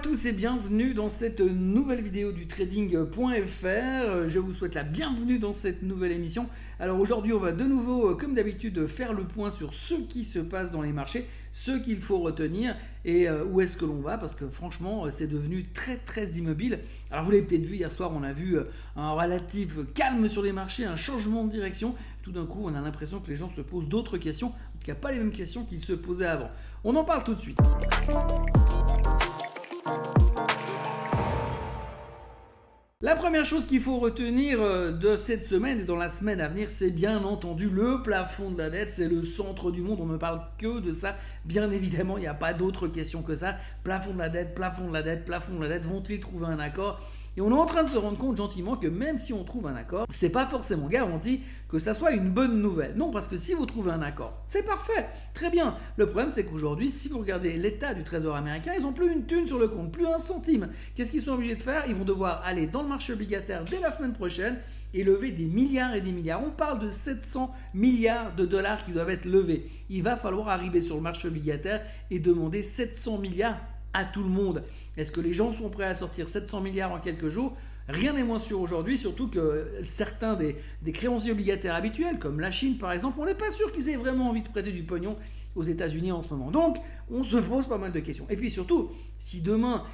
tous et bienvenue dans cette nouvelle vidéo du trading.fr. Je vous souhaite la bienvenue dans cette nouvelle émission. Alors aujourd'hui on va de nouveau, comme d'habitude, faire le point sur ce qui se passe dans les marchés, ce qu'il faut retenir et où est-ce que l'on va, parce que franchement c'est devenu très immobile. Alors vous l'avez peut-être vu hier soir, on a vu un relatif calme sur les marchés, un changement de direction. Tout d'un coup on a l'impression que les gens se posent d'autres questions, en tout cas pas les mêmes questions qu'ils se posaient avant. On en parle tout de suite. La première chose qu'il faut retenir de cette semaine et dans la semaine à venir, c'est bien entendu le plafond de la dette. C'est le centre du monde, on ne parle que de ça. Bien évidemment, il n'y a pas d'autre question que ça. Plafond de la dette, plafond de la dette, plafond de la dette. Vont-ils trouver un accord ? Et on est en train de se rendre compte gentiment que même si on trouve un accord, c'est pas forcément garanti que ça soit une bonne nouvelle. Non, parce que si vous trouvez un accord, c'est parfait, très bien. Le problème, c'est qu'aujourd'hui, si vous regardez l'état du Trésor américain, ils n'ont plus une thune sur le compte, plus un centime. Qu'est-ce qu'ils sont obligés de faire ? Ils vont devoir aller dans le marché obligataire dès la semaine prochaine et lever des milliards et des milliards. On parle de 700 milliards de dollars qui doivent être levés. Il va falloir arriver sur le marché obligataire et demander 700 milliards à tout le monde. Est-ce que les gens sont prêts à sortir 700 milliards en quelques jours ? Rien n'est moins sûr aujourd'hui, surtout que certains des créanciers obligataires habituels, comme la Chine par exemple, on n'est pas sûr qu'ils aient vraiment envie de prêter du pognon aux États-Unis en ce moment. Donc, on se pose pas mal de questions. Et puis surtout, si demain,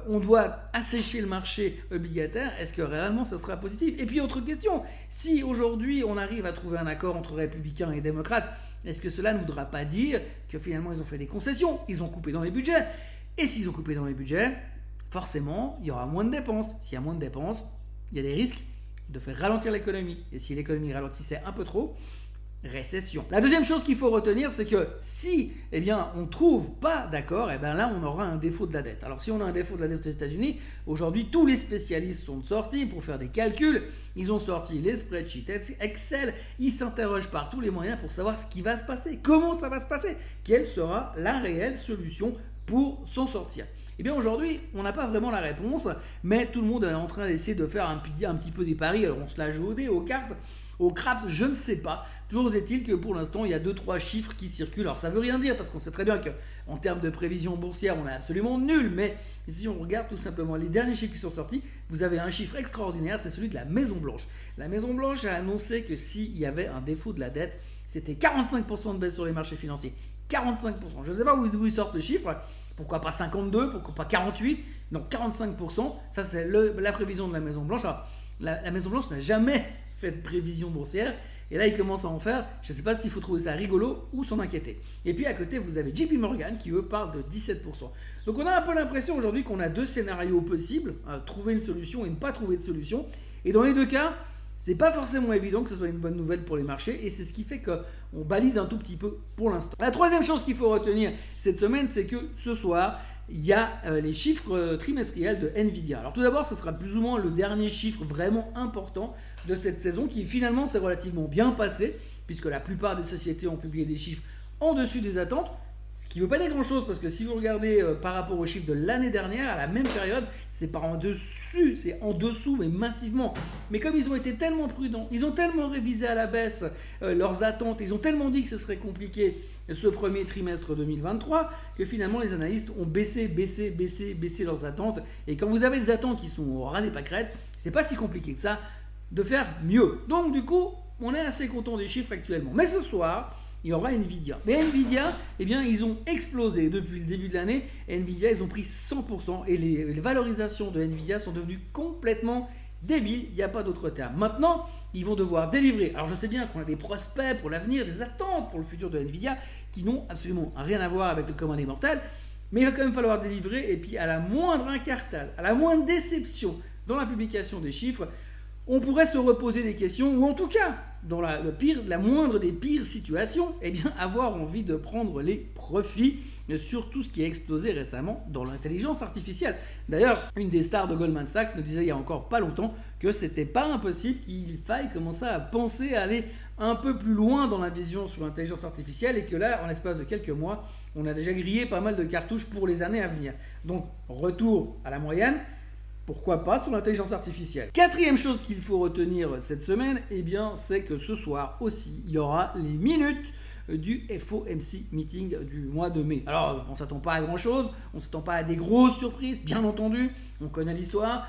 on doit assécher le marché obligataire, est-ce que réellement ça sera positif ? Et puis autre question, si aujourd'hui on arrive à trouver un accord entre républicains et démocrates, est-ce que cela ne voudra pas dire que finalement ils ont fait des concessions, ils ont coupé dans les budgets ? Et s'ils ont coupé dans les budgets, forcément, il y aura moins de dépenses. S'il y a moins de dépenses, il y a des risques de faire ralentir l'économie. Et si l'économie ralentissait un peu trop, récession. La deuxième chose qu'il faut retenir, c'est que si on ne trouve pas d'accord, là on aura un défaut de la dette. Alors si on a un défaut de la dette aux États-Unis, aujourd'hui tous les spécialistes sont sortis pour faire des calculs. Ils ont sorti les spreadsheets Excel. Ils s'interrogent par tous les moyens pour savoir ce qui va se passer. Comment ça va se passer ? Quelle sera la réelle solution pour s'en sortir ? Eh bien aujourd'hui, on n'a pas vraiment la réponse, mais tout le monde est en train d'essayer de faire un petit peu des paris. Alors on se la joue au dé, aux cartes, au craps, je ne sais pas. Toujours est-il que pour l'instant, il y a 2-3 chiffres qui circulent. Alors ça ne veut rien dire parce qu'on sait très bien qu'en termes de prévision boursière, on est absolument nul. Mais si on regarde tout simplement les derniers chiffres qui sont sortis, vous avez un chiffre extraordinaire, c'est celui de la Maison Blanche. La Maison Blanche a annoncé que s'il y avait un défaut de la dette, c'était 45% de baisse sur les marchés financiers. 45%. Je ne sais pas d'où ils sortent le chiffre. Pourquoi pas 52 ? Pourquoi pas 48 ? Non, 45%. Ça, c'est la prévision de la Maison Blanche. Alors, la Maison Blanche n'a jamais fait de prévision boursière. Et là, ils commencent à en faire. Je ne sais pas s'il faut trouver ça rigolo ou s'en inquiéter. Et puis, à côté, vous avez JP Morgan qui, eux, parle de 17%. Donc, on a un peu l'impression aujourd'hui qu'on a deux scénarios possibles. Trouver une solution et ne pas trouver de solution. Et dans les deux cas, c'est pas forcément évident que ce soit une bonne nouvelle pour les marchés et c'est ce qui fait qu'on balise un tout petit peu pour l'instant. La troisième chose qu'il faut retenir cette semaine, c'est que ce soir, il y a les chiffres trimestriels de Nvidia. Alors tout d'abord, ce sera plus ou moins le dernier chiffre vraiment important de cette saison qui finalement s'est relativement bien passé puisque la plupart des sociétés ont publié des chiffres en dessus des attentes. Ce qui ne veut pas dire grand-chose parce que si vous regardez par rapport aux chiffres de l'année dernière, à la même période, c'est pas en dessus, c'est en dessous, mais massivement. Mais comme ils ont été tellement prudents, ils ont tellement révisé à la baisse leurs attentes, ils ont tellement dit que ce serait compliqué ce premier trimestre 2023, que finalement les analystes ont baissé leurs attentes. Et quand vous avez des attentes qui sont au ras des pâquerettes, c'est pas si compliqué que ça de faire mieux. Donc du coup, on est assez content des chiffres actuellement. Mais ce soir, il y aura Nvidia. Mais Nvidia, ils ont explosé depuis le début de l'année. Nvidia, ils ont pris 100% et les valorisations de Nvidia sont devenues complètement débiles. Il n'y a pas d'autre terme. Maintenant, ils vont devoir délivrer. Alors, je sais bien qu'on a des prospects pour l'avenir, des attentes pour le futur de Nvidia qui n'ont absolument rien à voir avec le commun des mortels. Mais il va quand même falloir délivrer. Et puis, à la moindre incartade, à la moindre déception dans la publication des chiffres, on pourrait se reposer des questions, ou en tout cas, dans la moindre des pires situations, avoir envie de prendre les profits sur tout ce qui a explosé récemment dans l'intelligence artificielle. D'ailleurs, une des stars de Goldman Sachs nous disait il y a encore pas longtemps que c'était pas impossible qu'il faille commencer à penser à aller un peu plus loin dans la vision sur l'intelligence artificielle et que là, en l'espace de quelques mois, on a déjà grillé pas mal de cartouches pour les années à venir. Donc, retour à la moyenne. Pourquoi pas sur l'intelligence artificielle. Quatrième chose qu'il faut retenir cette semaine, c'est que ce soir aussi, il y aura les minutes du FOMC meeting du mois de mai. Alors, on ne s'attend pas à grand-chose, on ne s'attend pas à des grosses surprises, bien entendu, on connaît l'histoire,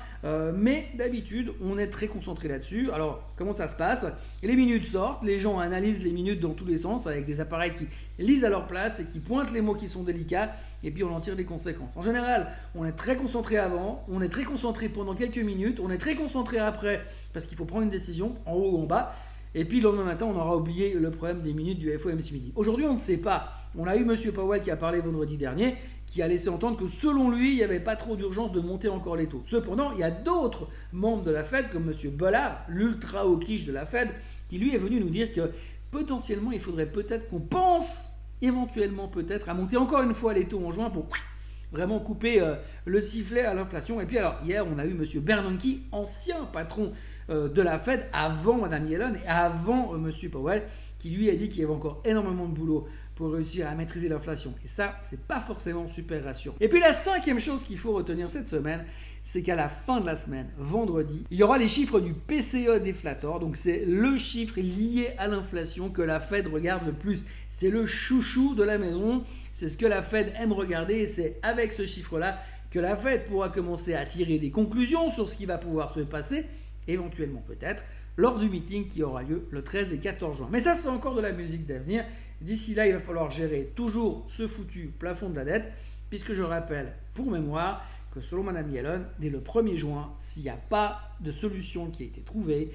mais d'habitude, on est très concentré là-dessus. Alors, comment ça se passe? Les minutes sortent, les gens analysent les minutes dans tous les sens avec des appareils qui lisent à leur place et qui pointent les mots qui sont délicats, et puis on en tire des conséquences. En général, on est très concentré avant, on est très concentré pendant quelques minutes, on est très concentré après parce qu'il faut prendre une décision en haut ou en bas, et puis le lendemain matin, on aura oublié le problème des minutes du FOMC meeting. Aujourd'hui, on ne sait pas. On a eu M. Powell qui a parlé vendredi dernier, qui a laissé entendre que selon lui, il n'y avait pas trop d'urgence de monter encore les taux. Cependant, il y a d'autres membres de la Fed, comme M. Bullard, l'ultra hawkish de la Fed, qui lui est venu nous dire que potentiellement, il faudrait peut-être qu'on pense, éventuellement peut-être, à monter encore une fois les taux en juin pour vraiment couper le sifflet à l'inflation. Et puis alors, hier, on a eu M. Bernanke, ancien patron de la Fed, avant Mme Yellen et avant M. Powell, qui lui a dit qu'il y avait encore énormément de boulot pour réussir à maîtriser l'inflation. Et ça, c'est pas forcément super rassurant. Et puis la cinquième chose qu'il faut retenir cette semaine, c'est qu'à la fin de la semaine, vendredi, il y aura les chiffres du PCE déflator. Donc c'est le chiffre lié à l'inflation que la Fed regarde le plus. C'est le chouchou de la maison. C'est ce que la Fed aime regarder. Et c'est avec ce chiffre-là que la Fed pourra commencer à tirer des conclusions sur ce qui va pouvoir se passer, éventuellement peut-être, lors du meeting qui aura lieu le 13 et 14 juin. Mais ça, c'est encore de la musique d'avenir. D'ici là, il va falloir gérer toujours ce foutu plafond de la dette, puisque je rappelle, pour mémoire, que selon Mme Yellen, dès le 1er juin, s'il n'y a pas de solution qui a été trouvée,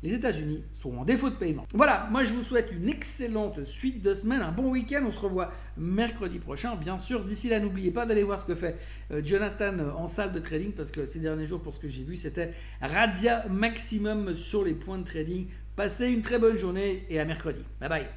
les États-Unis seront en défaut de paiement. Voilà, moi je vous souhaite une excellente suite de semaine, un bon week-end. On se revoit mercredi prochain, bien sûr. D'ici là, n'oubliez pas d'aller voir ce que fait Jonathan en salle de trading, parce que ces derniers jours, pour ce que j'ai vu, c'était razzia maximum sur les points de trading. Passez une très bonne journée et à mercredi. Bye bye.